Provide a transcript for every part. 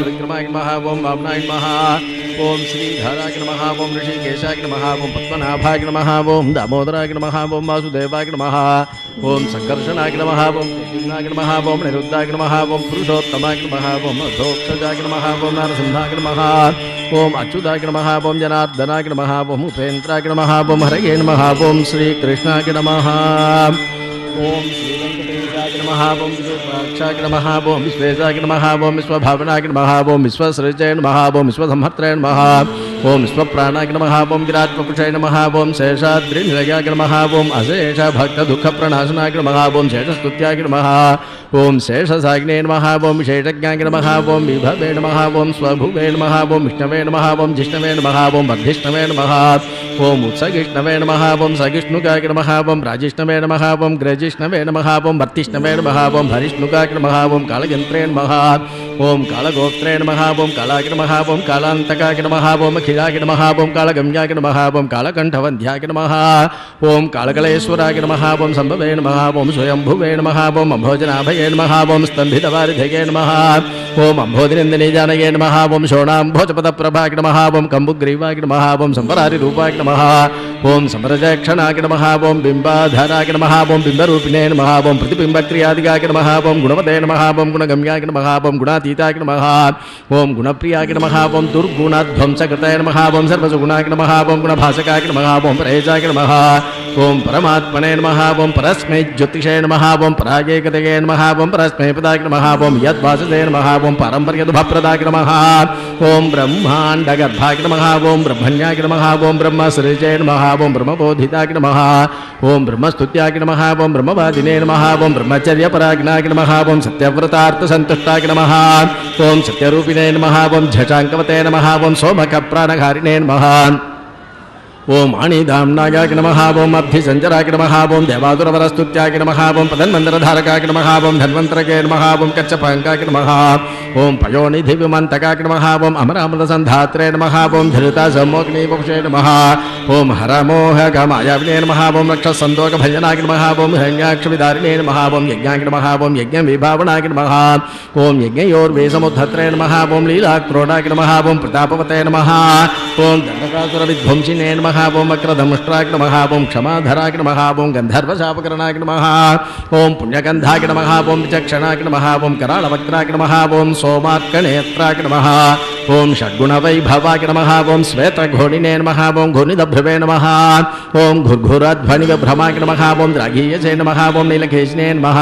विक्रमाय नमः ओम वामनाय नमः ओम श्रीधराय नमः ओम ऋषिकेशाय नमः ओम पद्मनाभाय नमः ओम दामोदराय नमः ओम वासुदेवाय नमः ओम संकर्षणाय नमः ओम प्रद्युम्नाय नमः ओम निरुद्धाय नमः ओम पुरुषोत्तमाय नमः ओम अधोक्षजाय नमः ओम नरसिंहाय नमः ओम अच्युताय नमः ओम जनार्दनाय नमः ओम उपेन्द्राय नमः ओम हरये नमः ओम श्रीकृष्णाय नमः ओम श्री वेंकटेशाय नमः ओम विरूपाक्षाय नमः ओम विश्वेशाय नमः ओम विश्वभावनाय नमः ओम विश्वसृजाय नमः ओम विश्वसंहर्त्राय नमः ओम विश्वप्राणाय नमः ओम विराट्वपुषाय नमः ओम शेषाद्रिनिलयाय नमः ओम अशेष भक्त दुःख प्रणाशनाय नमः ओम शेषस्तुत्याय नमः ओम शेषसाग्ने नमः ओम विशेषज्ञाय नमः ओम विभवे नमः ओम स्वभुवे नमः ओम विष्णवे नमः ओम जिष्णवे नमः ओम वर्धिष्णवे नमः ओम उत्सगिष्णवे नमः ओम सगिष्णुकाय नमः ओम राजिष्णवे नमः ओम ग्रजिष्णवे नमः ओम वर्तिष्णवे नमः ओम हरिष्णुकाय नमः ओम कालयन्त्रे नमः ओम कालगोत्रे नमः ओम कालाय नमः ओम कालान्तकाय नमः ओम अखिलाय नमः ओम कालगम्याय नमः ओम कालकण्ठवन्ध्याय नमः ओम कालकलेश्वराय नमः ओम सम्भवे नमः ओम स्वयंभुवे नमः ओम अम्भोजनाभये नमः ओम स्तम्भितवारिधये नमः ओम अम्भोधिनन्दिनी जानये नमः ओम शोणाम्भोजपदप्रभाय नमः ओम कम्बुग्रीवाय नमः ओम सम्बरारिरूपाय नमः ओम समरजक्षणाय नमः ओम बिम्बाधराय नमः ओम बिम्बरूपिणे नमः ओम प्रतिबिम्बक्रियादिकाय नमः ओम गुणवते नमः ओम गुणगम्याय नमः ओम गुणातीताय नमः ओम गुणप्रियाय नमः ओम दुर्गुणध्वंसकृताय नमः ओम सर्वसुगुणाय नमः ओम गुणभासकाय नमः ओम परेशाय नमः ओम परमात्मने नमः ओम परस्मै ज्योतिषे नमः ओम परागेकतये नमः ओम परस्मै पदाय नमः ओम यद्वासुदे नमः ओम पारम्पर्यदुभप्रदाय नमः ओम ब्रह्माण्डगर्भाय नमः ओम ब्रह्मण्याय नमः ओम ब्रह्मसृजे नमः ओम ब्रह्मबोधिताय नमः ओम ब्रह्मस्तुत्याय नमः ओम ब्रह्मवादिने नमः ओम ब्रह्मचर्यपरायणाय नमः ओम सत्यव्रतार्थसन्तुष्टाय नमः ओम सत्यरूपिणे नमः ओम झषाङ्कवते नमः ओम सोमकप्राणघारिणे नमः ओम अणिदाम्नाय नमः ओम अब्धिसञ्जराय नमः ओम देवासुरवरस्तुत्याय नमः ओम पदन्मन्दरधारकाय नमः ओम धन्वन्तरके नमः ओम कच्छपाङ्काय नमः ओम पयोनिधिविमन्तकाय नमः ओम अमरामृतसन्धात्रे नमः ओम धृतासमोऽग्निवपुषे नमः ओम हरमोहगमायाविने नमः ओम रक्षसन्दोकभञ्जनाय नमः ओम हिरण्याक्षविदारिणे नमः ओम यज्ञाय नमः ओम यज्ञविभावनाय नमः ओम यज्ञयोर्वेसमुद्धत्रे नमः ओम लीलाक्रोडाय नमः ओम प्रतापवते नमः ओम दण्डकासुरविध्वंसिने नमः ओम वक्रदंष्ट्राय नमः ओम क्षमाधराय नमः ओम गन्धर्वशापकरणाय नमः ओम पुण्यगन्धाय नमः ओम विचक्षणाय नमः ओम करालवक्त्राय नमः ओम सोमार्कनेत्राय नमः ओम षड्गुणवैभवाय नमः ओम श्वेतघोणिने नमः ओम घोनिदभ्रवे नमः ओम घुर्घुरध्वनिविभ्रमाय नमः ओम द्राघीयसे नमः ओम नीलकेशिने नमः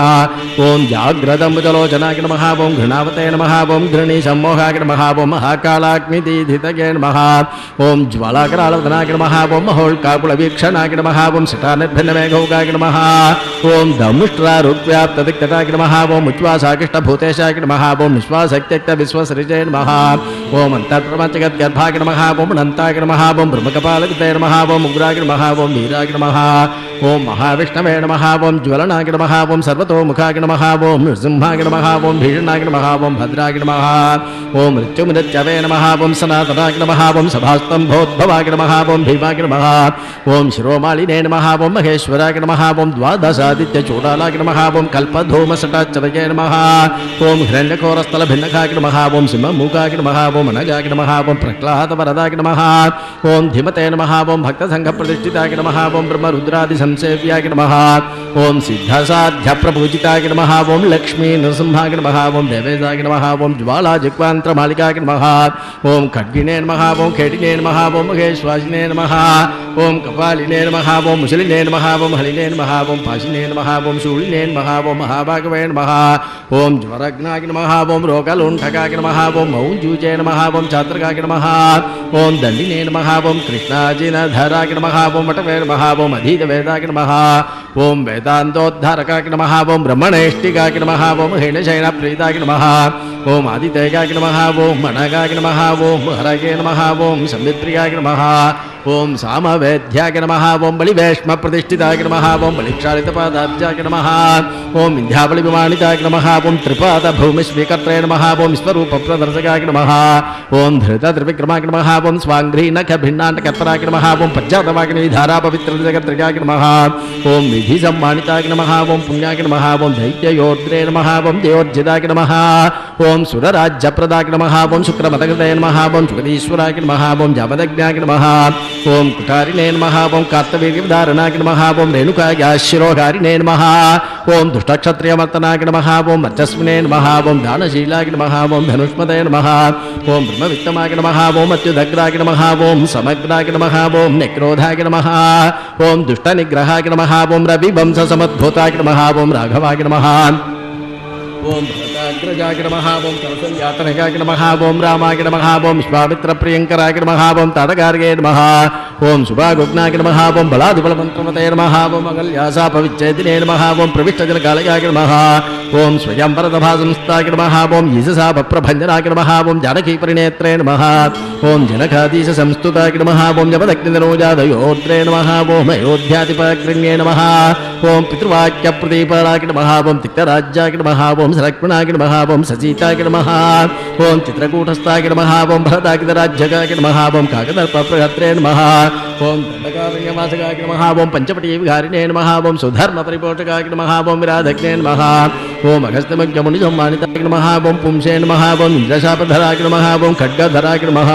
ओम जाग्रदम्बुजलोचनाय नमः ओम घृणावते नमः ओम घृणीसम्मोहाय नमः ओम महाकालाग्निदीधितये नमः ओम ज्वालाकरालवदनाय नमः ओम महोल्काकुलवीक्षणाय नमः ओम सितानिर्भिन्नमेघौगाय नमः ओम दमुष्ट्रारुक्व्याप्तदिक्तटाय नमः ओम उच्वासाकिष्टभूतेशाय नमः ओम निश्वासक्त्यक्तविश्वसृजे नमः ओम अन्तर्प्रपञ्चगद्गर्भाय नमः ओम अनन्ताय नमः ओम ब्रह्मकपालकृते नमः ओम उग्राय नमः ओम वीराय नमः ओम महाविष्णवे नमः ओम ज्वलनाय नमः ओम सर्वतोमुखाय नमः ओम नृसिंहाय नमः ओम भीषणाय नमः ओम भद्राय नमः ओम मृत्युमृत्यवे नमः ओम सनातनाय नमः ओम सभास्तम्भोद्भवाय नमः ओम भीमाय नमः ओम शिरोमालिने नमः ओम महेश्वराय नमः ओम द्वादशादित्यचूडालाय नमः ओम कल्पधूमसटाच्चवये नमः ओम हिरण्यकोरस्थलभिन्नकाय नमः ओम सिंहमूकाय नमः ओम अनगाय नमः ओम प्रह्लादवरदाय नमः ओम धीमते नमः ओम भक्तसङ्घप्रतिष्ठिताय नमः ओम ब्रह्मरुद्रादिसंसेव्याय नमः ओम सिद्धसाध्यप्रपूजिताय नमः ओम लक्ष्मी नृसिंहाय नमः ओम देवेशाय नमः ओम ज्वालाजिह्वान्त्रमालिकाय नमः ओम खड्गिने नमः ओम खेटिने नमः ओम महेश्वासिने नमः ओम कपालिने नमः ओम मुसलिने नमः ओम हलिने नमः ओम पाशिने नमः ओम शूलिने नमः ओम महाभागवे नमः ओम ज्वरग्नाय नमः ओम रोगलुण्ठकाय नमः ओम मौञ्जूजे नमः ओम चात्रकाय नमः ओम दण्डिने नमः ओम कृष्णाजिनधराय नमः ओम वटवे नमः ओम अधीतवेदाय नमः ओम वेदान्तोद्धारकाय नमः ओम ब्रह्मणेष्टिकाय नमः ओम हेणशयनप्रीताय नमः ओम आदितेयाय नमः ओम मनगाय नमः ओम हरये नमः ओम संवित्रियाय नमः ఓం సామవేద్యాయ నమః ఓం బలివేష్మ ప్రతిష్ఠితాయ నమః ఓం బలిక్షాళితపాదాబ్జాయ నమః ఓం వింధ్యాబలి విమానితాయ నమః ఓం త్రిపాద భూమి స్వీకర్త్రే నమః ఓం విశ్వరూప ప్రదర్శకాయ నమః ఓం ధృత త్రివిక్రమాయ నమః ఓం స్వాంఘ్రీ నఖ భిన్నాండకర్తరాయ నమః ఓం పశ్చాతవాగిని ధారా పవిత్ర జగత్రికాయ నమః ఓం విధి సమ్మానితాయ నమః ఓం పుణ్యాయ నమః ఓం దైత్యయోద్రే నమః ఓం దేవోర్జితాయ నమః ఓం సురరాజ్యప్రదాయ నమః ఓం శుక్రమతకృతే నమః ఓం శుకదీశ్వరాయ నమః ఓం జమదగ్నాయ నమః ఓం కుటారిణే నమః ఓం కార్తవీర్యధారణాయ నమః ఓం రేణుకాయ శిరోహారిణే నమః ఓం దుష్టక్షత్రియమర్తనాయ నమః ఓం వర్చస్వినే నమః ఓం దానశీలాయ నమః ఓం ధనుష్మతే నమః ఓం బ్రహ్మవిత్తమాయ నమః ఓం అత్యుదగ్రాయ నమః ఓం సమగ్రాయ నమః ఓం నిక్రోధాయ నమః ఓం దుష్టనిగ్రహాయ నమః ఓం రవివంశ సమద్భూతాయ నమః ఓం రాఘవాయ నమః ఓం భరతాగ్రజాయ నమః ఓం కౌసల్యాతనకాయ నమః ఓం రామాయ నమః ఓం విశ్వామిత్రప్రియంకరాయ నమః ఓం తడగార్గే నమః ఓం శుభాగుగ్నాయ నమః ఓం బలాదిబలమంత్రమతే నమః ఓం అగల్యాసాపవిచ్ఛేదినే నమః ఓం ప్రవిష్టజనకాలయాయ నమః ఓం స్వయంవరదభాసంస్థాయ నమః ఓం ఈశసాపప్రభంజనాయ నమః ఓం జానకీపరినేత్రే నమః ఓం జనకాదీశ సంస్తుతాయ నమః ఓం జపదగ్నిధనోజాదయోద్రే నమః ఓం అయోధ్యాధిపగ్రణ్యే నమః ఓం పితృవాక్యప్రదీపాయ నమః ఓం తిక్తరాజ్యాయ నమః ఓం లక్ష్మణాయ నమః ఓం సచీతాయ నమః ఓం చిత్రకూటస్థాయ నమః ఓం భరతాకితరాజ్యకాయ నమః ఓం కాకదర్పప్రగత్రే నమః ఓం దండకారణ్యవాసకాయ నమః ఓం పంచపటీ విహారిణే నమః ఓం సుధర్మ పరిపోషకాయ నమః ఓం విరాధగ్నే నమః ఓం అగస్త్యముని సంమానితాయ నమః ఓం పుంసే నమః ఓం ఇంద్రశాపధరాయ నమః ఓం ఖడ్గధరాయ నమః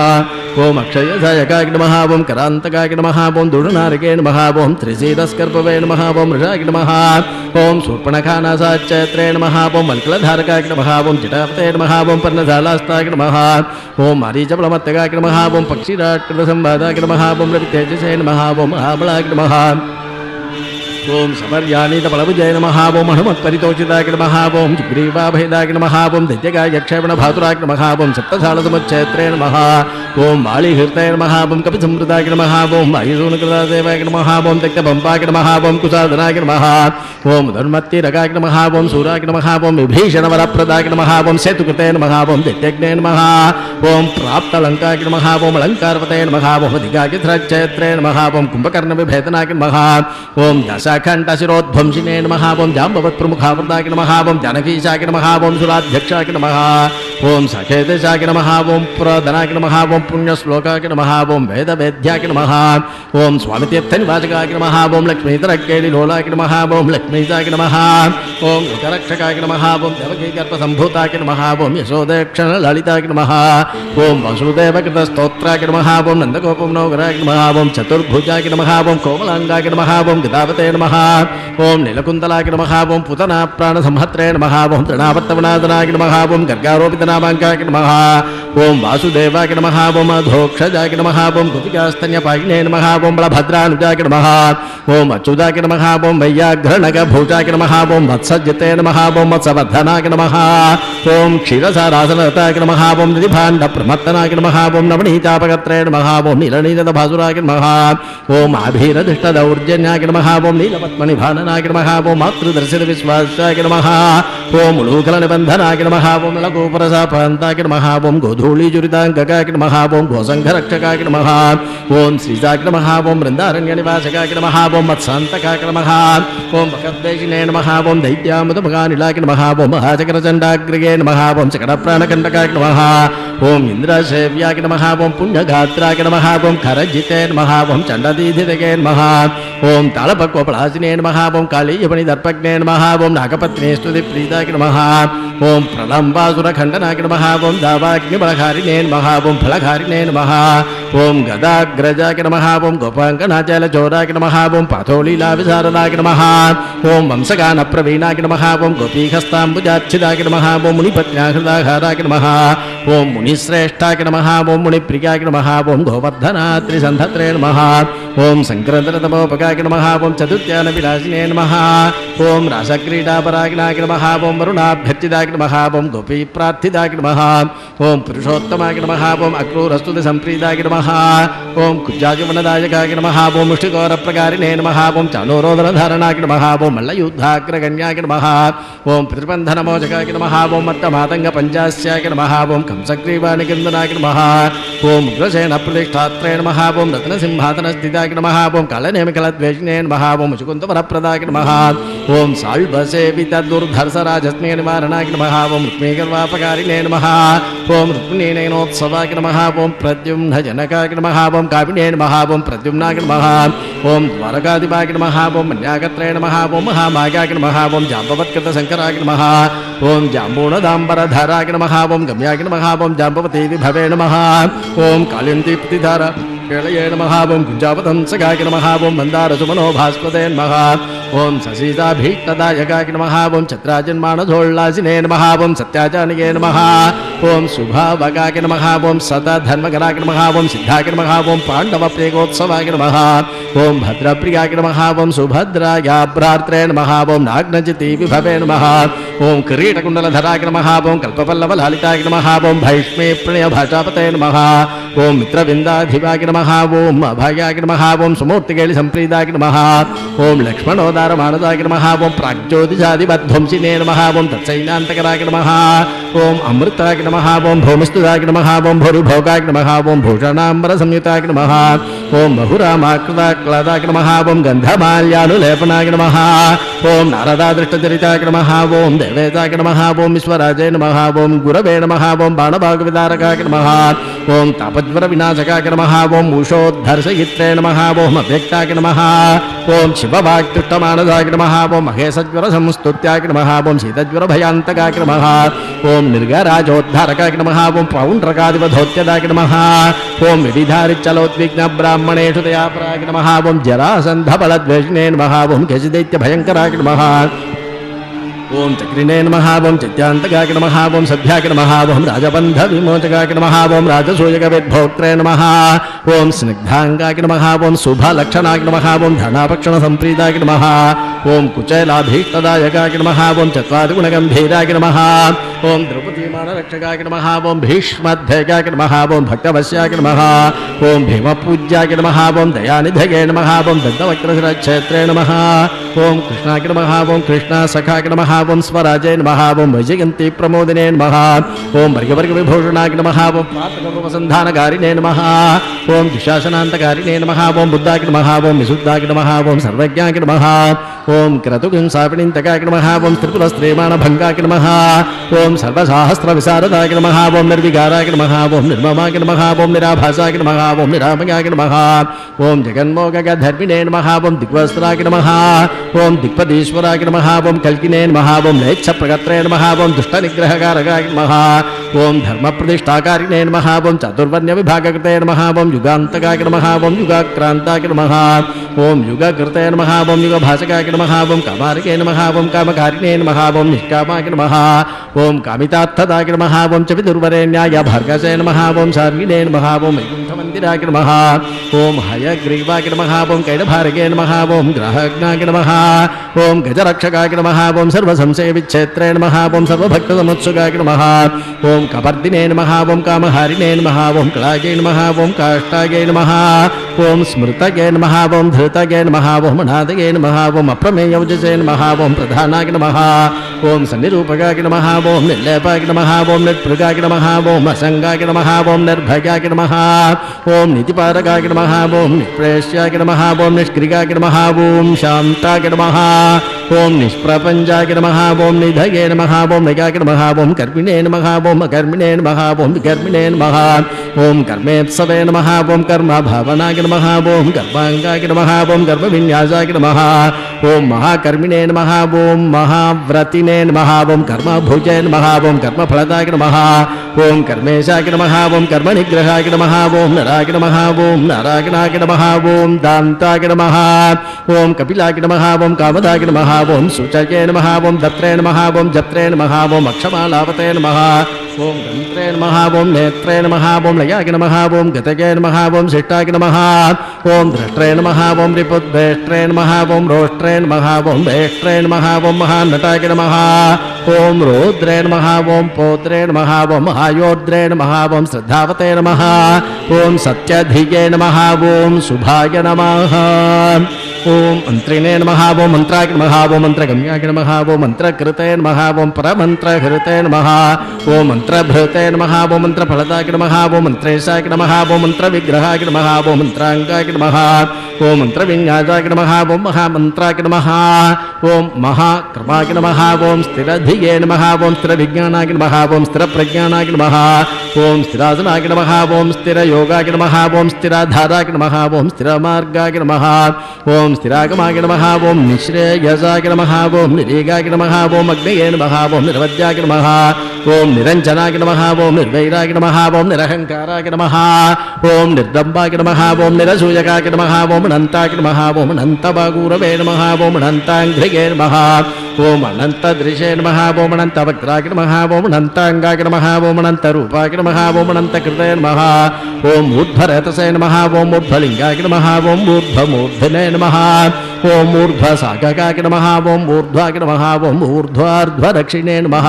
ఓం అక్షయసాయకాయ నమః ఓం కరాంతకాయ నమః ఓం దుడునారకే నమః ఓం త్రిశీరస్కర్పవే నమః ఓం మృషాయ నమః ఓం శూర్పణఖానాసాచ్ఛేత్రే నమః ఓం మల్కలధారకాయ నమః ఓం చిటాపతే నమః ఓం పర్ణశాలాస్తాయ నమః ఓం మారీచబలమత్తకాయ నమః ఓం పక్షిరాట్కృతసంవాదాయ నమః ఓం రవితేజసే నమః ఓం మహాబలాయ నమః ఓం సమర్యానీతబలభుజాయ నమః ఓం హనుమత్పరితోషితాయ నమః ఓం సుగ్రీవాభేదాయ నమః ఓం దైత్యకాయక్షేపణభాతురాయ నమః ఓం సప్తశాలసముచ్ఛేత్రే నమః ఓం బాళీహృతాయ నమః ఓం కపిసంవృతాయ నమః ఓం వాయుసూనకృతాదేవాయ నమః ఓం దక్తబంపాయ నమః ఓం కుసాదనాయ నమః ఓం ధన్మత్తిరకాయ నమః ఓం సూరాయ నమః ఓం విభీషణవరప్రదాయ నమః ఓం సేతుకృతే నమః ఓం దైత్యజ్ఞే నమః ఓం ప్రాప్తలంకాయ నమః ఓం అలంకారవతే నమః ఓం అధికాకిధ్రచ్ఛేత్రే నమః ఓం కుంభకర్ణవిభేదనాయ నమః ఓం దశాఖండశిరోధ్వంసినే నమః ఓం జాంబవత్ప్రముఖావృతాయ నమః ఓం జానకీశాయ నమః ఓం సురాధ్యక్షాయ నమః ఓం సఖేదశాయ నమః ఓం ప్రదనాయ నమః ఓం పుణ్యశ్లోకాయ నమః ఓం వేదవేద్యాయ నమః ఓం స్వామితీర్థనివాసకాయ నమః ఓం లక్ష్మీతరకేళిలోలాయ నమః ఓం లక్ష్మీశాయ నమః ఓం లోకరక్షకాయ నమః ఓం దేవకీగర్భసంభూతాయ నమః ఓం యశోదక్షణలలితాయ నమః ఓం వసుదేవకృతస్తోత్రాయ నమః ఓం నందగోపంనోగరాయ నమః ఓం చతుర్భుజాయ నమః ఓం కోమలాంగాయ నమః ఓం గదావతే నమః ఓం నీలకుంతలాయ నమః ఓం పుతనా ప్రాణసంహత్రే నమః ఓం తృణావర్తవనాదనాయ నమః ఓం గర్గారోపితనామాంకాయ నమః ఓం వాసుదేవాయ నమః ఓం అధోక్షజాయ నమః ఓం గోపికాస్తన్యపాయినే నమః ఓం బలభద్రానుజాయ నమః ఓం అచ్యుతాయ నమః ఓం వయ్యాఘ్రణగభూషాయ నమః ఓం వత్సజితే నమః ఓం వత్సవర్ధనాయ నమః ఓం క్షీరసారాసనతాయ నమః ఓం నిధిభాండ ప్రమత్తనాయ నమః ఓం నవనీతాపగత్రే నమః ఓం నీలనీలభాసురాయ నమః ఓం ఆభీరదిష్టదౌర్జన్యాయ నమః ఓం నీలపద్మనిభాననాయ నమః ఓం మాతృదర్శిత విశ్వాసాయ నమః ఓం ఉలూకల నిబంధనాయ నమః ఓం నలగోపరసాపాంతాయ నమః ఓం గోధూళీజురితాంగకాయ నమః ఓం గోసంఘరక్షకాయ నమః ఓం శ్రీజాయ నమః ఓం బృందారణ్య నివాసకాయ నమః ఓం మత్సాంతకాయ నమః ఓం భగద్వేషినే నమః ఓం దైత్యామృతమగానిలాయ నమః ఓం మహాచక్రచండాగ్రగే నమః ఓం చకటప్రాణకంటకాయ నమః ఓం ఇంద్రసేవ్యాయ నమః ఓం పుణ్యగాత్రాయ నమః ఓం ఖరజితే నమః ఓం చండదీధితగే నమః ఓం తాళపక్వపలాసినే నమః ఓం కాళీయపణి దర్పజ్ఞే నమః ఓం నాగపత్నే స్తుతి ప్రీతాయ నమః ఓం ప్రళంబాసురఖండనాయ నమః ఓం దావాగ్నిబలహారిణే నమః ఓం ఫలహారిణే నమః ఓం గదాగ్రజాయ నమః ఓం గోపాంగనాచలచోరాయ నమః ఓం పాథోలీలావిశారదాయ నమః ఓం వంశగాన ప్రవీణాయ నమః ఓం గోపీహస్తాంబుజార్చిదాయ నమః ఓం మునిపత్న్యాహృదాహారాయ నమః ఓం మునిశ్రేష్ఠాయ నమః ఓం మునిప్రియాయ నమః ఓం గోవర్ధనాత్రిసంధత్రే నమః ఓం సంక్రాంతరతమోపకాయ నమః ఓం చతుర్థ్యాన విలాసినే నమః ओम रासक्रीडापरागिणाय नमः ओम वरुणाभ्यर्चिताय नमः ओम गोपीप्रार्थिताय नमः ओम पुरुषोत्तमाय नमः ओम अक्रूरस्तुति संप्रीताय नमः ओम कुब्जाजवनदायकाय नमः ओम मुष्टिगौरप्रकारिणे नमः ओम चाणूरोदरधारणाय नमः ओम मल्लयुद्धाग्रगण्याय नमः ओम पितृबन्धनमोचकाय नमः ओम मत्तमातङ्गपञ्चास्याय नमः ओम कंसग्रीवानिकेन्दनाय नमः ओम उग्रसेनप्रतिष्ठात्रे नमः ओम रत्नसिंहासनस्थिताय नमः ओम कालनेमिकलद्वेषिणे नमः ओम मुचुकुन्दवरप्रदाय नमः ओम साल्वसेवितदुर्धर्षराजस्मे निवारणाय नमः ओम रुक्मीगर्वापकारिणे नमः ओम रुक्मिणीनोत्सवाय नमः ओम प्रद्युम्नजनकाय नमः ओम कापिने नमः ओम प्रद्युम्नाय नमः ओम द्वारकाधिपाय नमः ओम मन्यागत्रे नमः ओम महामायाय नमः ओम जाम्बवत्कृतशङ्कराय नमः ओम जाम्बूणदाम्बरधराय नमः ओम गम्याय नमः ओम जाम्बवती विभवे नमः ओम कालिन्दीप्तिधार केळये नमः ओम कुञ्जापतंसकाय नमः ओम मन्दारसुमनोभास्पते नमः ओम ससीताभीष्टदायकाय नमः ओम छत्राजन्मानधोल्लासिने नमः ओम सत्याजानये नमः ओम शुभावकाय नमः ओम सतधर्मकराय नमः ओम सिद्धाय नमः ओम पाण्डवप्रेकोत्सवाय नमः ओम भद्रप्रियाय नमः ओम सुभद्रायाभ्रात्रे नमः ओम नाग्नजिति विभवे नमः ओम किरीटकुण्डलधराय नमः ओम कल्पपल्लवलालिताय नमः ओम भैष्मे प्रणयभाषापते नमः ओम मित्रविन्दाधिपाय नमः ओम अभयाय नमः ओम सुमूर्तिकेळि संप्रीताय नमः ओम लक्ष्मणोदारमानदाय नमः ओम प्राग्ज्योतिषादिवध्वंसिने नमः ओम तत्सैनान्तकराय नमः ओम अमृताय नमः ओम भौमस्तुताय नमः ओम भूरिभोगाय नमः ओम भूषणाम्बरसंयुताय नमः ओम बहुरामाकृताक्लदाय नमः ओम गन्धमाल्यानुलेपनाय नमः ओम नारदादृष्टचरिताय नमः ओम देवेताय नमः ओम विश्वराजाय नमः ओम गुरवे नमः ओम बाणभागविदारकाय नमः ओम तापज्वरविनाशकाय नमः ओम मूषोद्धर्षयित्रे नमः ओम अव्यक्ताय नमः ओम शिववाक्तुष्टमानदाय नमः ओम महेशज्वरसंस्तुत्याय नमः ओम शीतज्वरभयान्तकाय नमः ओम निर्गराजोद्धारकाय नमः ओम पौण्ड्रकादिवधोत्यदाय नमः ओम विविधारिच्चलोद्विग्नब्राह्मणेषु दयापराय नमः ओम जरासन्धबलद्वेषिणे नमः ओम केशिदैत्यभयङ्कराय नमः ओम चक्रिणे नमः ओम चित्यान्तकाय नमः ओम सभ्याय नमः ओम राजबन्धविमोचकाय नमः ओम राजसूयकविद्भोक्त्रे नमः ओम स्निग्धाङ्गाय नमः ओम शुभलक्षणाय नमः ओम धनापक्षणसम्प्रीताय नमः ओम कुचैलाभीष्टदायकाय नमः ओम चत्वारिगुणगम्भीराय नमः ओम द्रौपदीमानरक्षकाय नमः ओम भीष्मध्वजाय नमः ओम भक्तवश्याय नमः ओम भीमपूज्याय नमः ओम दयानिधये नमः ओम दन्तवक्त्रशिरच्छेत्रे नमः ओम कृष्णाय नमः ओम कृष्णासखाय नमः ओम स्वराजय नमः ओम वैजयन्ती प्रमोदिने नमः ओम वर्गवर्गविभूषणाय नमः ओम प्रातकरूपसन्धानकारिणे नमः ओम दिशासनान्तकारिणे नमः ओम बुद्धाय नमः ओम विशुद्धाय नमः ओम सर्वज्ञाय नमः ओम क्रतुकिंसापिणीन्तकाय नमः ओम त्रिपुरस्त्रीमाणभङ्गाय नमः ओम सर्वशास्त्रविशारदाय नमः ओम निर्विकाराय नमः ओम निर्ममाय नमः ओम निराभासाय नमः ओम निरामयाय नमः ओम जगन्मोहगधर्मिणे नमः ओम दिग्वस्त्राय नमः ओम दिक्पदीश्वराय नमः ओम कल्किने नमः ओम लेच्छप्रगत्रे नमः ओम दुष्टनिग्रहकारकाय नमः ओम धर्मप्रतिष्ठाकारिणे नमः ओम चातुर्वर्ण्यविभागकृते नमः ओम युगान्तकाय नमः ओम युगाक्रान्ताय नमः ओम युगकृते नमः ओम युगभाषकाय नमः ओम कामारिके नमः ओम कामकारिणे नमः ओम निष्कामाय नमः ओम कामितार्थदाय नमः ओम च विदुर्वरेण्याय भार्गसे नमः ओम सार्गिणे नमः ओम वैकुण्ठमन्दिराय नमः ओम हयग्रीवाय नमः ओम कैडभारके नमः ओम ग्रहज्ञाय नमः ओम गजरक्षकाय नमः ओम सर्वसंशयविच्छेत्रे नमः ओम सर्वभक्तसमुत्सुकाय नमः ओम कपर्दिने नमः ओम कामहारिणे नमः ओम कलायै नमः ओम काष्ठायै नमः ओम स्मृतये नमः ओम धृतये नमः ओम अनादये नमः ओम अप्रमेयवजसे नमः ओम प्रधानाय नमः ओम सन्निरूपकाय नमः ओम निर्लेपाय नमः ओम निर्भृगाय नमः ओम असंगाय नमः ओम निर्भयाय नमः ओम नीतिपारकाय नमः ओम निष्प्रेष्याय नमः ओम निष्क्रियाय नमः ओम शान्ताय नमः ओम निष्प्रपञ्चाय नमः ओम निधये नमः ओम नयाय नमः ओम कर्मिणे नमः ओम अकर्मिणे नमः ओम विकर्मिणे नमः ओम कर्मेत्सवे नमः ओम कर्मभावनाय नमः ओम कर्माङ्गाय नमः ओम कर्मविन्यासाय नमः ओम महाकर्मिणे नमः ओम महाव्रतिने नमः ओम कर्मभुजे नमः ओम कर्मफलदाय नमः ओम कर्मेशाय नमः ओम कर्मनिग्रहाय नमः ओम नराय नमः ओम नारायणाय नमः ओम दान्ताय नमः ओम कपिलाय नमः ओम कामदाय नमः ओम सुचये नमः ओम दत्रे नमः ओम जत्रे नमः ओम अक्षमालावते नमः ओम गंत्रे नमः ओम नेत्रे नमः ओम लयाय नमः ओम गतये नमः ओम शिष्टाय नमः ओम दृष्ट्रे नमः ओम रिपुद्वेष्ट्रे नमः ओम रोष्ट्रे नमः ओम वेष्ट्रे नमः ओम महानटाय नमः ओम रौद्रे नमः ओम पौत्रे नमः ओम महायोद्रे नमः ओम श्रद्धावते नमः ओम सत्यधिये नमः ओम शुभाय नमः ओम मंत्रिणे नमः ओम मंत्राय नमः ओम मंत्रगम्याय नमः ओम मंत्रकृते नमः ओम परमंत्रहृते नमः ओम मंत्रभृते नमः ओम मंत्रफलदाय नमः ओम मंत्रेशाय नमः ओम मंत्रविग्रहाय नमः ओम मंत्रांगाय नमः ओम मंत्रविन्यासाय नमः ओम महामंत्राय नमः ओम महाक्रमाय नमः ओम स्थिरधिये नमः ओम स्थिरविज्ञानाय नमः ओम स्थिरप्रज्ञानाय नमः ओम स्थिरासनाय नमः ओम स्थिरयोगाय नमः ओम स्थिराधाराय नमः ओम स्थिरमार्गाय नमः ओम स्थिरागमाय नमः ओम निःश्रेयसाय नमः ओम निरीगाय नमः ओम अग्नये नमः ओम निर्वद्याय नमः ओम निरञ्जनाय नमः ओम निर्वैराय नमः ओम निरहंकाराय नमः ओम निर्दम्बाय नमः ओम निरसूयकाय नमः ओम अनन्ताय नमः ओम अनन्तबागुरवे नमः ओम अनन्ताङ्घ्रिये नमः ओम अनन्तदृशे नमः ओम अनन्तवक्त्राय नमः ओम अनन्ताङ्गाय नमः ओम अनन्तरूपाय नमः ओम अनन्तकृते नमः ओम ऊर्ध्वरतसे नमः ओम ऊर्ध्वलिङ्गाय नमः ओम ऊर्ध्वमूर्धने नमः ओम ऊर्ध्वसागकाय नमः ओम ऊर्ध्वाय नमः ओम ऊर्ध्वार्ध्वदक्षिणे नमः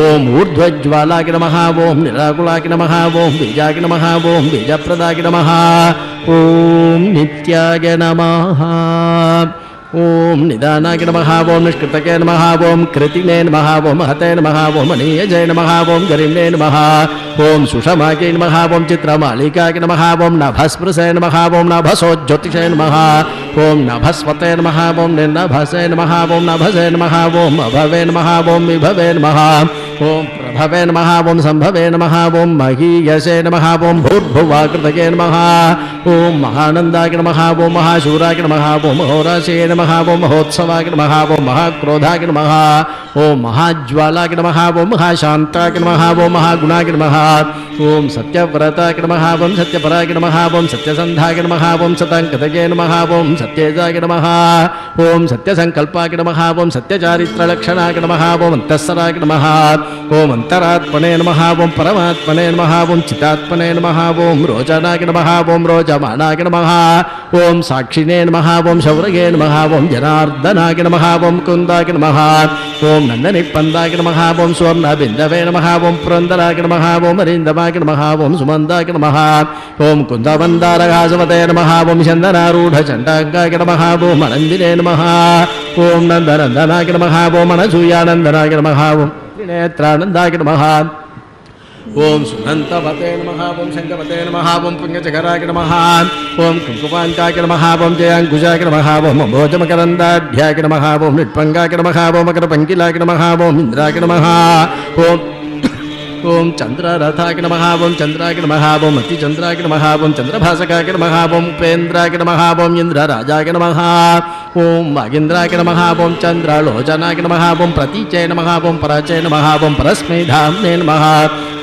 ओम ऊर्ध्वज्वालाय नमः ओम निराकुलाय नमः ओम बीजाय नमः ओम बीजप्रदाय नमः ओम नित्याय नमः ओम निदानाय नमः ओम निष्कृतये नमः ओम कृतिने नमः ओम हते नमः ओम अनीयजे नमः ओम गरिम्ने नमः ओम सुषमायै नमः ओम चित्रमालिकाय नमः ओम नभस्पृशे नमः ओम नभसोज्योतिषे नमः ओम नभस्वते नमः ओम निर्नभसे नमः ओम नभसे नमः ओम अभवे नमः ओम विभवे नमः ओम प्रभवे नमः ओम संभवे नमः ओम महीयसे नमः ओम भूर्भुवाकृतये नमः ओम महानन्दाय नमः ओम महाशूराय नमः ओम होराशे नमः ओम महोत्सवाय नमः ओम महाक्रोधाय नमः ओम महाज्वालाय नमः ओम महाशान्ताय नमः ओम महागुणाय नमः ओम सत्यव्रताय नमः ओम सत्यपराय नमः ओम सत्यसन्धाय नमः ओम सताङ्कतये नमः ओम सत्येजाय नमः ओम सत्यसङ्कल्पाय नमः ओम सत्यचारित्रलक्षणाय नमः ओम अन्तःसराय नमः ओम अंतरात्मने नमः ओम परमात्मने नमः ओम चितात्मने नमः ओम रोचनाय नमः ओम रोचमानाय नमः ओम साक्षिणे नमः ओम शौर्ये नमः ओम जनार्दनाय नमः ओम कुन्दाय नमः ओम नन्दनिपन्दाय नमः ओम स्वर्णबिन्दवे नमः ओम पुरन्दराय नमः ओम अरिन्दमाय नमः ओम सुमन्दाय नमः ओम कुन्दमन्दारहासवते नमः ओम चन्दनारूढचण्डाङ्गाय नमः ओम अनन्दिने नमः ओम नन्दनन्दनाय नमः ओम अनसूयानन्दनाय नमः ओम त्रिनेत्रानन्दाय नमः ओम सुनन्तवते नमः ओम शङ्खवते नमः ओम पुण्यचकराय नमः ओम कुङ्कुमाङ्काय नमः ओम जयाङ्कुशाय नमः ओम भोजमकरन्दाढ्याय नमः ओम निट्पङ्गाय नमः ओम मकरपङ्किलाय नमः ओम इन्द्राय नमः ओम ओम चंद्ररथाय नमः ओम चंद्राय नमः ओम अतिचंद्राय नमः ओम चंद्रभासकाय नमः ओम उपेन्द्राय नमः ओम इंद्रराजाय नमः ओम वागीन्द्राय नमः ओम चंद्रलोचनाय नमः ओम प्रतीचे नमः ओम पराचे नमः ओम परस्मैधाम्ने नमः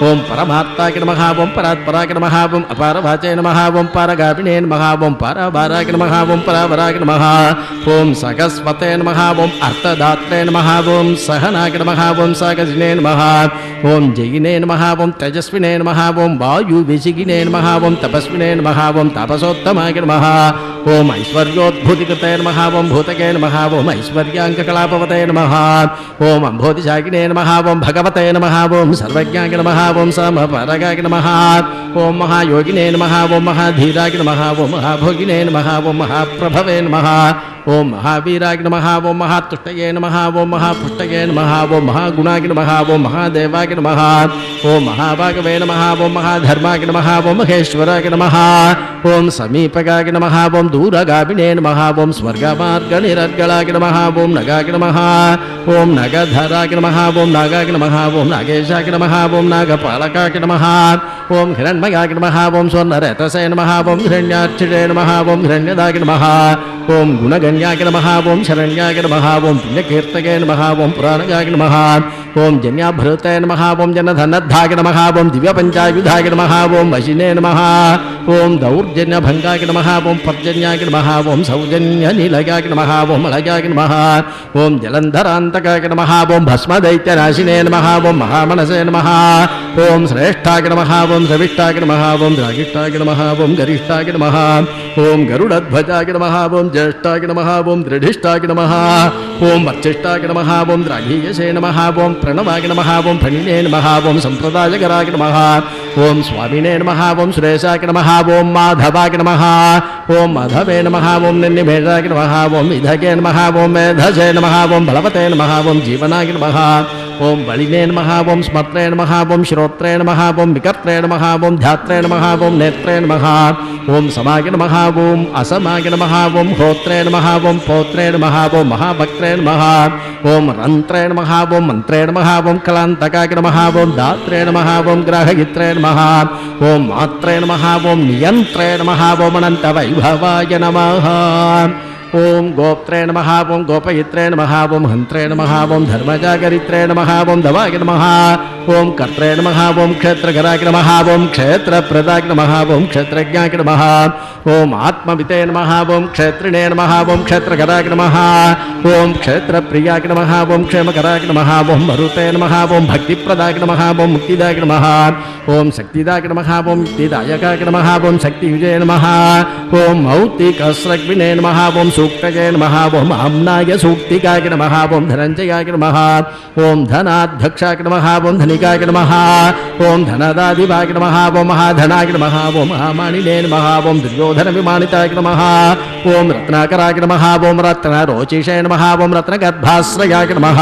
ओम परमात्ताय नमः ओम परात्पराय नमः ओम अपारभाचे नमः ओम पारगामिने नमः ओम पारावाराय नमः ओम परावराय नमः ओम सहस्वते नमः ओम अर्थदात्रे नमः ओम सहनाय नमः ओम सागजिने नमः ओम जयिने नमः ओम तेजस्विने नमः ओम वायुविशिगिने नमः ओम तपस्विने नमः ओम तापसोत्तमाय नमः ओम ऐश्वर्योद्भूतिकृते नमः ओम भूतके नमः ओम ऐश्वर्याङ्ककलापवते नमः ओम अम्भोधिशाकिने नमः ओम भगवते नमः ओम सर्वज्ञाय नमः ओम समपरगाय नमः ओम महायोगिने नमः ओम महाधीराय नमः ओम महाभोगिने नमः ओम महाप्रभवे नमः ओम महावीराय नमः ओम महातुष्टये नमः ओम महापुष्टये नमः ओम महागुणाय नमः ओम महादेवाय नमः ओम महाभागवे नमः ओम महाधर्माय नमः ओम महेश्वराय नमः ओम समीपगाय नमः ओम दूरगामिने नमः ओम स्वर्गमार्गनिरर्गलाय नमः ओम नगाय नमः ओम नगधराय नमः ओम नागाय नमः ओम नागेशाय नमः ओम नागपालकाय नमः ओम हिरण्मयाय नमः ओम स्वर्णरतसे नमः ओम हिरण्याक्षिणे नमः ओम हिरण्यदाय नमः ओम गुणगण्याय नमः ओम शरण्याय नमः ओम पुण्यकीर्तये नमः ओम पुराणगाय नमः ओम जन्याभृताय नमः ओम जनधनद्धाय नमः ओम दिव्यपञ्चायुधाय नमः ओम वशिने नमः ओम दौर्जन्यभङ्गाय नमः ओम पर्जन्याय नमः ओम सौजन्यनिलयाय नमः ओम मलयाय नमः ओम जलन्धरान्तकाय नमः ओम भस्मदैत्यनाशिने नमः ओम महामनसे नमः ओम श्रेष्ठाय नमः ओम श्रविष्ठाय नमः ओम द्रागिष्ठाय नमः ओम गरिष्ठाय नमः ओम गरुडध्वजाय नमः ओम ज्येष्ठाय नमः ओम दृढिष्ठाय नमः ओम वर्चिष्ठाय नमः ओम द्राघीयसे नमः ओम प्रणवाय नमः ओम फणिने नमः ओम संप्रदायकराय नमः ओम स्वामिने नमः ओम सुरेशाय नमः ओम माधवाय नमः ओम माधवे नमः ओम निन्निमेषाय नमः ओम विधगे नमः ओम मेधसे नमः ओम बलवते नमः ओम जीवनाय नमः ओम बलिने नमः ओम स्मर्त्रे नमः ओम श्रोत्रे नमः ओम विकर्त्रे नमः ओम ध्यात्रे नमः ओम नेत्रे नमः ओम समाय नमः ओम असमाय नमः ओम होत्रे नमः ओम पौत्रे नमः ओम महाभक्त्रे नमः ओम रन्त्रे नमः ओम मन्त्रे नमः ओम कलान्तकाय नमः ओम दात्रे नमः ओम ग्राहयित्रे नमः ओम मात्रे नमः ओम नियन्त्रे नमः ओम अनन्तवैभवाय नमः ओम गोप्त्रे नमः ओम गोपयित्रे नमः ओम हन्त्रे नमः ओम धर्मजागरित्रे नमः ओम दवाय नमः ओम कर्त्रे नमः ओम क्षेत्रकराय नमः ओम क्षेत्रप्रदाय नमः ओम क्षेत्रज्ञाय नमः ओम आत्मविते नमः ओम क्षेत्रिणे नमः ओम क्षेत्रकराय नमः ओम क्षेत्रप्रियाय नमः ओम क्षेमकराय नमः ओम मरुते नमः ओम भक्तिप्रदाय नमः ओम मुक्तिदाय नमः ओम शक्तिदाय नमः ओम मुक्तिदायकाय नमः ओम शक्तिविजय नमः ओम मौक्तिकस्रग्विने नमः ओम सूक्तये नमः ओम आम्नाय सूक्तिकाय नमः ओम धनञ्जयाय नमः ओम धनाध्यक्षाय नमः ओम धनिकाय नमः ओम धनदाधिपाय नमः ओम महाधनाय नमः ओम महामानिने नमः ओम दुर्योधनविमानिताय नमः ओम रत्नाकराय नमः ओम रत्नरोचिषे नमः ओम रत्नगर्भाश्रयाय नमः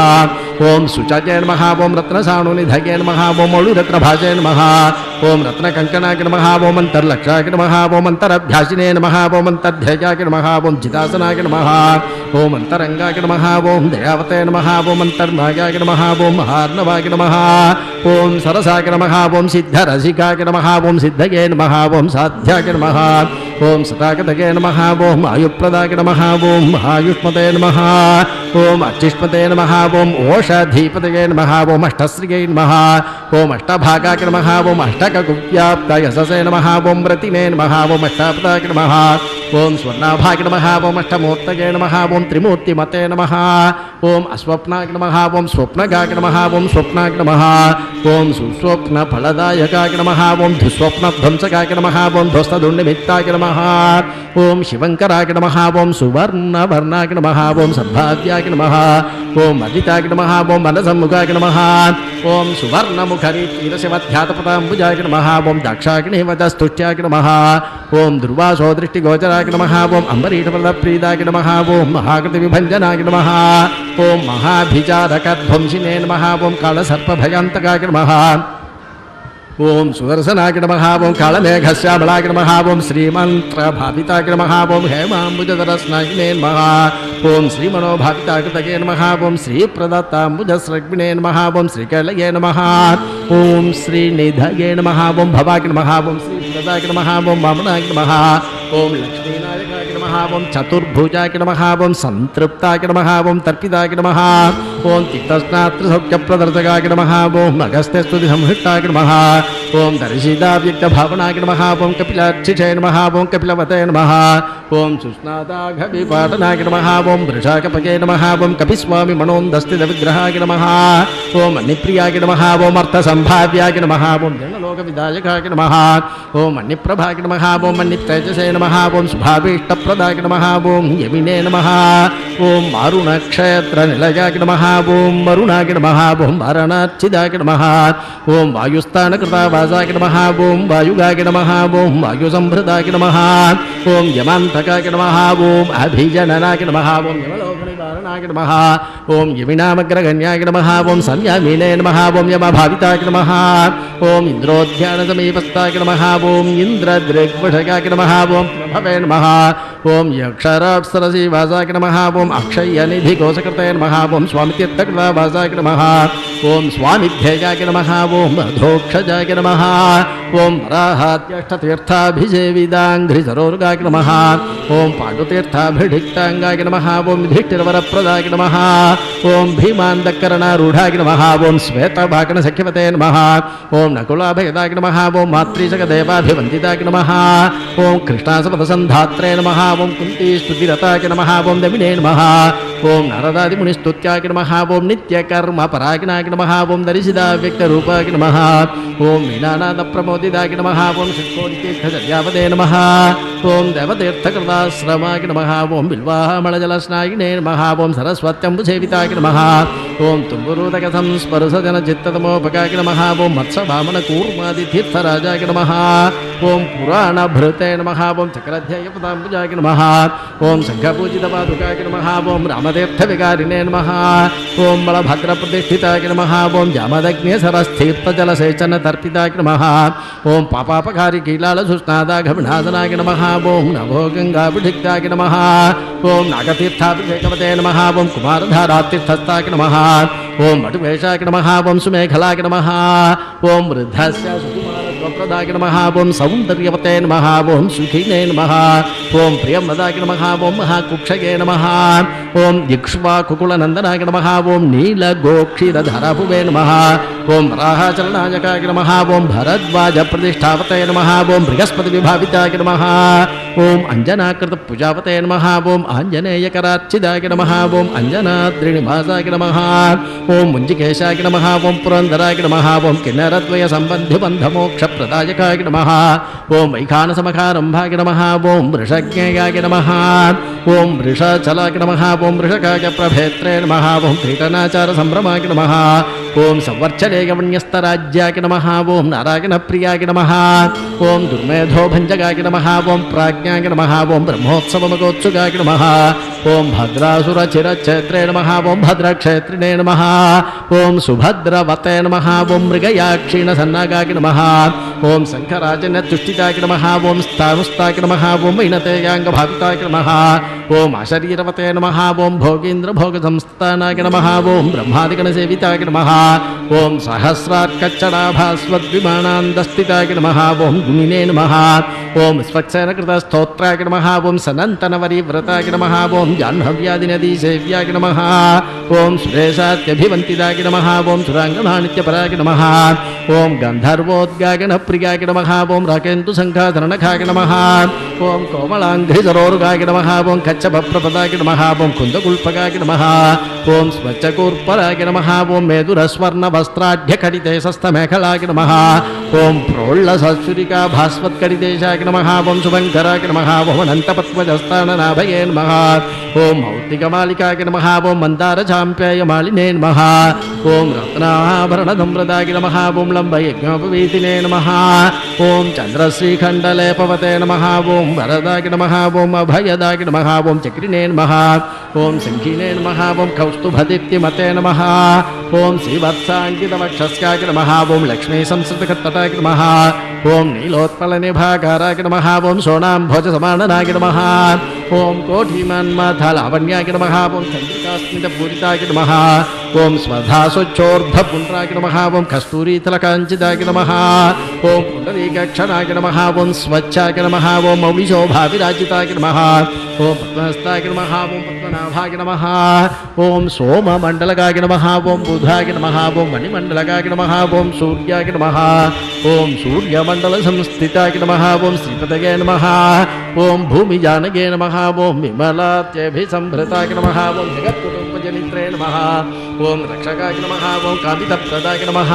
ओम शुचये नमः ओम रत्नसाणुनिधये नमः ओम रत्नभाजे नमः ओम रत्नकङ्कणाय नमः ओम अन्तर्लक्षाय नमः ओम अन्तरभ्यासिने नमः ओम अन्तर्ध्ययाय नमः ओम जितासनाय नमः ओम अंतरंगाय नमः ओम दयावते नमः ओम अंतर्नागाय नमः ओम महार्णवाय नमः ओम सरसाय नमः ओम सिद्धरसिकाय नमः ओम सिद्धये नमः ओम साध्याय नमः ओम सतागतये नमः ओम आयुप्रदाय नमः ओम आयुष्मते नमः ओम अच्युष्मते नमः ओम ओषधीपतये नमः ओम अष्टश्रिये नमः ओम अष्टभागाय नमः ओम अष्टककुव्याप्ताय यशसे नमः ओम रतिने नमः ओम अष्टापदाय नमः ओम स्वर्णाभाय नमः ओम अष्टमूर्तये नमः ओम त्रिमूर्तिमते नमः ओम अस्वप्नाय नमः ओम स्वप्नगाय नमः ओम स्वप्नाय नमः ओम सुस्वप्नफलदायकाय नमः ओम दुःस्वप्नध्वंसकाय नमः ओम ध्वस्तदुर्निमित्ताय नमः ओम शिवङ्कराय नमः ओम सुवर्णवर्णाय नमः ओम सद्भाव्याय नमः ओम अदिताय नमः ओम मनसम्मुखाय नमः ओम सुवर्णमुखरीतिरशिवध्यातपदाम्बुजाय नमः ओम दाक्षाग्निवदस्तुष्ट्याय नमः ओम दुर्वासोदृष्टिगोचराय नमः ओम अम्बरीषपदप्रीदाय नमः ओम महाकृतिविभञ्जनाय नमः ओम महाभिचारकध्वंसिने नमः ओम कालसर्पभयान्तकाय नमः ओम सुदर्शनाय नमः ओम कालमेघश्यामलाय नमः ओम श्रीमन्त्रभाविताय नमः ओम हेमाम्बुजधरस्नायिने नमः ओम श्रीमनोभाविताकृतये नमः ओम श्रीप्रदत्ताम्बुजस्रग्विणे नमः ओम श्रीकैलये नमः ओम श्रीनिधये नमः ओम भवाय नमः ओम श्रीप्रदाय नमः ओम वामनाय नमः ओम लक्ष्मीनायकाय नमः ओम चतुर्भुजाय नमः ओम संतृप्ताय नमः ओम तर्पिताय नमः ओम चित्तस्नात्रसौख्यप्रदर्शकाय नमः ओम अगस्त्यस्तुतिसंहृताय नमः ओम दर्शिताव्यक्तभावनाय नमः ओम कपिलाक्षिषे नमः ओम कपिलवते नमः ओम सुस्नाताघविपाटनाय नमः ओम वृषाकपके नमः ओम कपिस्वामी मनोन्दस्थितविग्रहाय नमः ओम अनिप्रियाय नमः ओम अर्थसम्भाव्याय नमः ओम जनलोकविदायकाय नमः ओम अनिप्रभाय नमः ओम अनितेजसे नमः ओम शुभाभीष्टप्रदाय नमः ओम यमिने नमः ओम मारुणक्षेत्रनिलयाय नमः ओम वरुणाय नमः ओम वारणार्चिताय नमः ओम वायुस्थानकृतावासाय नमः ओम वायुगाय नमः ओम वायुसंभृताय नमः ओम यमान्तकाय नमः ओम अभिजननाय नमः ओम यमलोकनिवारणाय नमः ओम यमिनामग्रगण्याय नमः ओम संयामिने नमः ओम यमभाविताय नमः ओम इन्द्रोद्यानसमीपस्थाय नमः ओम इन्द्रदृग्वशकाय नमः ओम प्रभवे नमः ओम यक्षराप्सरसीवासाय नमः ओम अक्षयनिधिकोशकृते नमः ओम स्वामितीर्थकृतावासाय नमः ओम स्वामिभ्यजाय नमः ओम अधोक्षजाय नमः ओम वराहात्यष्टतीर्थाभिषेविदाङ्घ्रिसरोर्गाय नमः ओम पाण्डुतीर्थाभिषिक्ताङ्गाय नमः ओम युधिष्ठिरवरप्रदाय नमः ओम भीमान्दकरणारूढाय नमः ओम श्वेतभाकणसख्यवते नमः ओम नकुलाभयदाय नमः ओम मातृशकदेवाभिवन्दिताय नमः ओम कृष्णासपदसन्धात्रे नमः ओम कुन्तीस्तुतिरताय नमः ओम दमिने नमः ओम नारदादिमुनिस्तुत्याय नमः ओम नित्यकर्मपरायणाय नमः ओम दर्शिताव्यक्तरूपाय नमः ओम मीनानादप्रमोदिताय नमः ओम षट्कोटितीर्थचर्यावते नमः ओम देवतीर्थकृताश्रमाय नमः ओम बिल्वामलजलस्नायिने नमः ओम सरस्वत्यम्बुसेविताय नमः ओम तुम्बुरूदकसंस्पर्शजनचित्ततमोपकाय नमः ओम मत्स्यवामनकूर्मादितीर्थराजाय नमः ओम पुराणभृते नमः ओम चक्रध्ययपदाम्बुजाय नमः ओम शङ्खपूजितपादुकाय नमः ओम रामतीर्थविकारिणे नमः ओम बलभद्रप्रतिष्ठिताय नमः ओम जामदग्नेसरस्तीर्थजलसेचनतर्पिताय नमः ओम पापापकारिकीलालसुष्णादाघविनाशनाय नमः ओम नभो गङ्गाभिषिक्ताय नमः ओम नागतीर्थाभिषेकवते नमः ओम कुमारधारातीर्थस्थाय नमः ओम वटुवेशाय नमः ओम सुमेखलाय नमः ओम वृद्धस्य सुकुमारत्वप्रदाय नमः ओम सौन्दर्यवते नमः ओम सुखिने नमः ओम प्रियमदाय नमः ओम महाकुक्षये नमः ओम दिक्ष्वाकुकुलनन्दनाय नमः ओम नीलगोक्षीरधरभुवे नमः ओम राहाचलनायकाय नमः ओम भरद्वाजप्रतिष्ठावते नमः ओम बृहस्पतिविभाविताय नमः ओम अंजनाकृतपूजावते नमः ओम आञ्जनेयकरार्चिताय नमः ओम अंजनाद्रिनिवासाय नमः ओम मुञ्जिकेशाय नमः ओम पुरन्दराय नमः ओम किन्नरद्वयसम्बन्धिबन्धमोक्षप्रदायकाय नमः ओम वैखानसमखारम्भाय नमः ओम वृषज्ञेयाय नमः ओम वृषचलाय नमः ओम वृषकाय प्रभेत्रे नमः ओम कीर्तनाचारसम्भ्रमाय नमः ओम संवर्चलेयवन्यस्तराज्याय नमः ओम नारायणप्रियाय नमः ओम दुर्मेधोभञ्जकाय नमः ओम प्राज्ञाय नमः ओम ब्रह्मोत्सवमगोत्सुकाय नमः ओम भद्रासुरचिरक्षेत्रे नमः ओम भद्रक्षेत्रिणे नमः ओम सुभद्रवते नमः ओम मृगयाक्षीणसन्नागाय नमः ओम शङ्खराजनतुष्टिताय नमः ओम स्थानुस्ताय नमः ओम वैनतेयाङ्गभाविताय नमः ओम अशरीरवते नमः ओम भोगीन्द्रभोगसंस्थानाय नमः ओम ब्रह्मादिगणसेविताय नमः ओम सहस्रार्कच्चडाभास्वद्विमानान्दस्थिताय नमः ओम गुणिने नमः ओम स्वक्सेनकृतस्तोत्राय नमः ओम सनन्तनवरिव्रताय नमः ओम जाह्नव्यादिनदीसेव्याय नमः ओम सुरेशात्यभिवन्दिताय नमः ओम सुराङ्गनानित्यपराय नमः ओम गन्धर्वोद्गागणप्रियाय नमः ओम राकेन्दुसङ्घाधरणखाय नमः ओम कोमलाङ्घ्रिसरोरुगाय नमः ओम कच्छपप्रपदाय नमः ओम कुन्दकुल्पकाय नमः ओम स्वच्छकूर्पराय नमः ओम मेदुरस्वर्णवस्त्राढ्यखडितेशस्थमेखलाय नमः ओम प्रोल्लसत्सुरिका भास्वत्कडितेशाय नमः ओम शुभङ्कराय नमः ओम अनन्तपद्मजस्थाननाभये नमः ओम मौक्तिकमालिकाय नमः ओम मन्दारचाम्प्यायमालिने नमः ओम रत्नाभरणधम्रदाय नमः ओम लम्बयज्ञोपवीतिने नमः ओम चन्द्रश्रीखण्डलेपवते नमः ओम वरदाय नमः ओम अभयदाय नमः ओम चक्रिणे नमः ओम शङ्खिने नमः ओम कौस्तुभदीप्तिमते नमः ओम श्रीवत्साङ्कितवक्षस्याय नमः ओम लक्ष्मीसंस्कृतकर्तटाय नमः ओम नीलोत्पलनिभाकाराय नमः ओम सोणाम्भोजसमाननाय नमः ओम कोटिमन्मथलावण्याय नमः ओम चन्द्रिकास्मितपूरिताय नमः ओम स्वधासुच्चोर्धपुण्ड्राय नमः ओम कस्तूरीतलकाञ्चिताय नमः ओम पुण्डरीकक्षणाय नमः ओम स्वच्छाय नमः ओम मौलिशोभाविराजिताय नमः ओम पद्महस्ताय नमः ओम पद्मनाभाय नमः ओम सोममण्डलकाय नमः ओम बुधाय नमः ओम मणिमण्डलकाय नमः ओम सूर्याय नमः ओम सूर्यमण्डलसंस्थिताय नमः ओम श्रीपतये नमः ओम भूमिजानके नमः ओम विमलात्यभिसंभृताय नमः ओम जगत्कुटुम्बजनित्रे नमः ओम रक्षकाय नमः ओम कामितप्रदाय नमः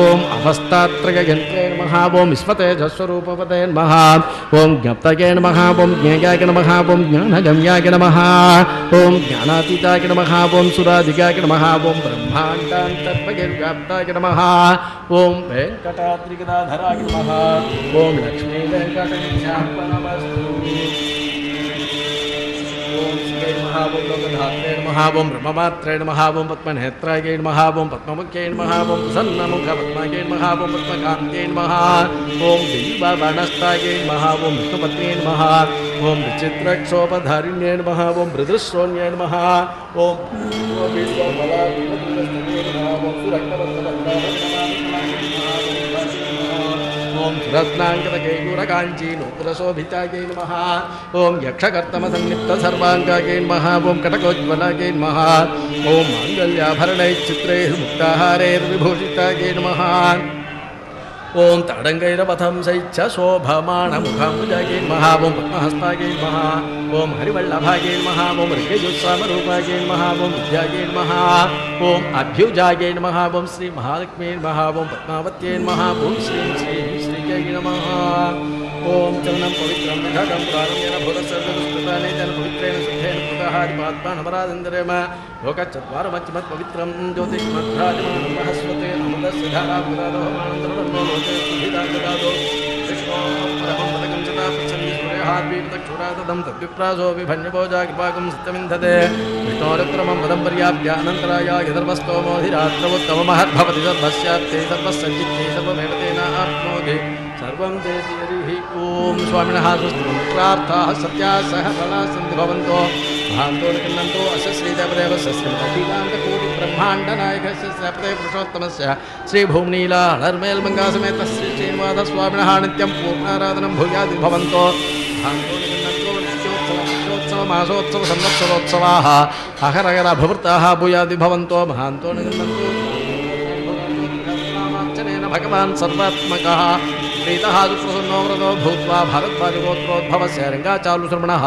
ओम अवस्थात्रययन्त्रे नमः ओम विश्वतेजस्वरूपवते नमः ओम ज्ञप्तये नमः ओम ज्ञेयाय नमः ओम ज्ञानगम्याय नमः ओम ज्ञानातीताय नमः ओम सुराधिकाय नमः ओम ब्रह्माण्डान्तर्बहिर्व्याप्ताय नमः ओम वेङ्कटाद्रिगदाधराय नमः ओम लक्ष्मीवेङ्कटेशार्पणमस्तु ओम श्री नमः ओम लोकधात्रे नमः ओम ब्रह्ममात्रे नमः ओम पद्मनेत्राय नमः ओम पद्ममुख्ये नमः ओम प्रसन्नमुखपद्माय नमः ओम पद्मकान्त्यै नमः ओम दिव्यबाणस्ताय नमः ओम विष्णुपत्न्यै नमः ఓం విచిత్రక్షోపధారిణ్యే నమః ఓం మృదుశ్రోణ్యే నమః ఓం ఓం రత్నాంకతకేయూరకాంచీ నూపురశోభితాయై నమః ఓం యక్షకర్తమసన్నిప్త సర్వాంగాయై నమః ఓం కటకోజ్వలాయై నమః ఓం మాంగళ్యాభరణైశ్చిత్రైర్ముక్తాహారైర్విభూషితాయై నమః ఓం తడంగైరవథం శైచ్చ శోభమాణముఖాంబుజాయై నమః ఓం పద్మహస్తాయై నమః ఓం హరివల్లభాయై నమః ఓం ఋగ్యజుస్సామరూపాయై నమః ఓం విద్యాయై నమః ఓం అభ్యుజాయై నమః ఓం శ్రీ మహాలక్ష్మీ నమః ఓం పద్మావత్యై నమః ఓం శ్రీం శ్రీం శ్రీయై నమః ఓం చరణం పవిత్రం విఘటం ప్రారంభేన భూతసర్వదుష్కృతాని జన పవిత్రేణ శుద్ధేన కృతహాదిపాత్మానపరాదందరేమ లోకచత్వారమచ్చిమత్ పవిత్రం జ్యోతిష్మద్భ్రాజమానం మహస్వతే అమృతస్య ధారాపురారోహమానందరుణో లోకే సుభిదాగదాదో విష్ణోపరమం పదకం సదా పృచ్చంది సూర్యహాద్వీపతక్షురాదదం తద్విప్రాసో విభన్యభోజా కృపాకం సత్యమింధతే విష్ణోరుక్రమం పదం పర్యాప్య అనంతరాయాయ సర్వస్తోమోధిరాత్రముత్తమమహద్భవతి సర్వస్యాప్తే సర్వసంజిత్తే సర్వమేవ తేనాప్నోతి సర్వం చేతి హరి ఓం స్వామినః స్వస్తిప్రార్థాः సత్యాः సహ ఫలాः సంతి భవంతో భాంతో నిఖిలంతో అస్య శ్రీదేవదేవస్య శ్రీమదఖిలాంతకోటి బ్రహ్మాండనాయకస్య శ్రీపతే పురుషోత్తమస్య శ్రీభూమ్నీలా హర్మేల్మంగాసమేత శ్రీ శ్రీనివాస స్వామినः నిత్యం పూర్ణారాధనం భూయాది భవంతో భాంతో నిఖిలంతో నిత్యోత్సవ మాసోత్సవ సంవత్సరోత్సవాः అహరహర భవృతాः భూయాది భవంతో భాంతో నిఖిలంతో భగవాన్ సర్వాత్మకः ప్రీతः సుప్రసన్నో వ్రతో భూత్వా భారద్వాజగోత్రోద్భవస్య రంగాచారుశ్రమణः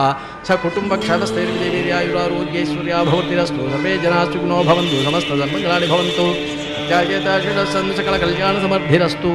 స కుటుంబక్షేమస్థైర్విజయవీర్యాయురారోగ్యైశ్వర్యా భవతిరస్తు సర్వే జనాः సుఖినో భవంతు సమస్తధర్మమంగళాని భవంతు త్యాగేతాషిణస్సన్ను సకల కళ్యాణ సమర్థిరస్తు.